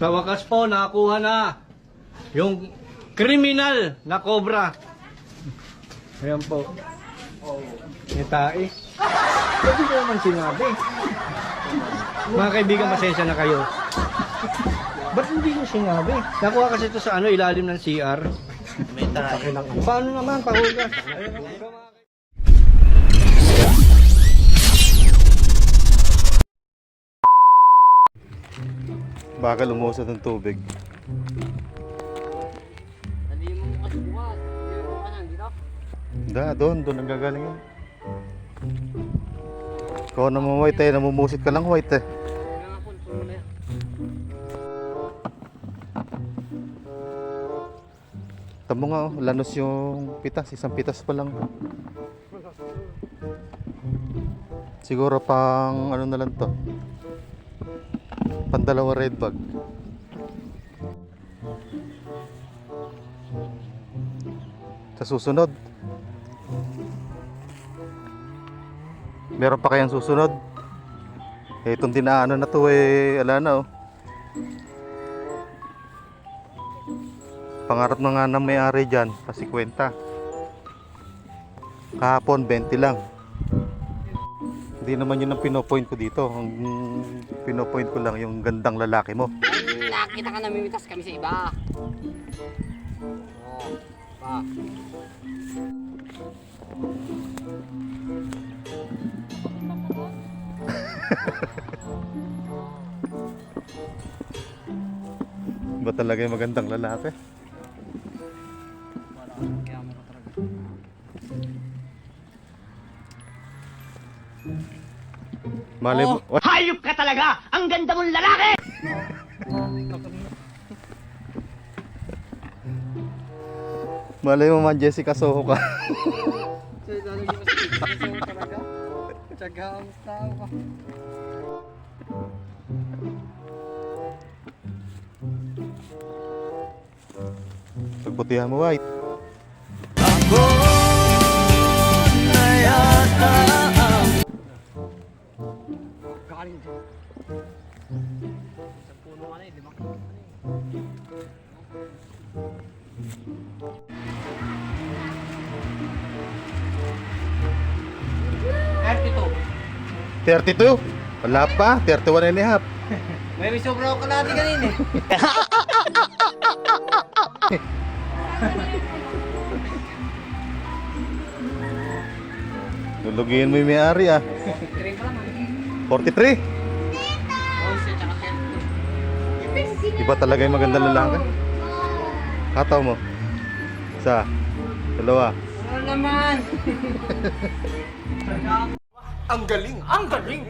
Sa wakas po, nakakuha na yung kriminal na cobra. Ayan po. Yung tae. Ba't hindi ko naman sinabi? Mga kaibigan, pasensya na kayo. Ba't hindi ko sinabi? Nakuha kasi ito sa ilalim ng CR. May tayo. Paano naman, pahugas? Baka lumusot ng tubig. Hindi mo kasi bukas. Hindi mo ka nang dito. Doon ang gagaling yun. Ikaw naman white eh, namumusit ka lang white eh. Kaya nga po, puno na yan. Tamo nga oh, lanos yung pitas, isang pitas pa lang. Siguro pang ano na lang to. Pandalawa red bag. Sa susunod. Meron pa kayang susunod? Eh, itong dinaanan na to eh, ala na oh. Pangarap na nga ng may-ari dyan, kasi kwenta. Kahapon, 20 lang. Hindi naman yun ang pinopoint ko dito. Ang pinopoint ko lang yung gandang lalaki mo. Nakita ka namimitas kami sa iba. Oo. Pa. Ba talaga yung magandang lalaki? Kaya mo ka talaga. Malay mo. Oh. Hayop ka talaga! Ang ganda mong lalaki! Malay mo man, Jessica Soho ka. Lalagyan mo sa picture talaga. Tsaga ang tao ka. Pagbutihan mo, white. Galing dyan. Sa puno ka na eh, 5 puno ka na eh. Ito. 32? Wala pa, 31 and a half. May sobra ako kalahati kanina eh. Lulugiin mo yung may-ari ah. 43 pa lang 43? Oh, isa tsaka 30. Iba talaga yung magandang lalaki. Hataw mo. Isa. Dalawa. Ano naman? Ang galing! Ang galing!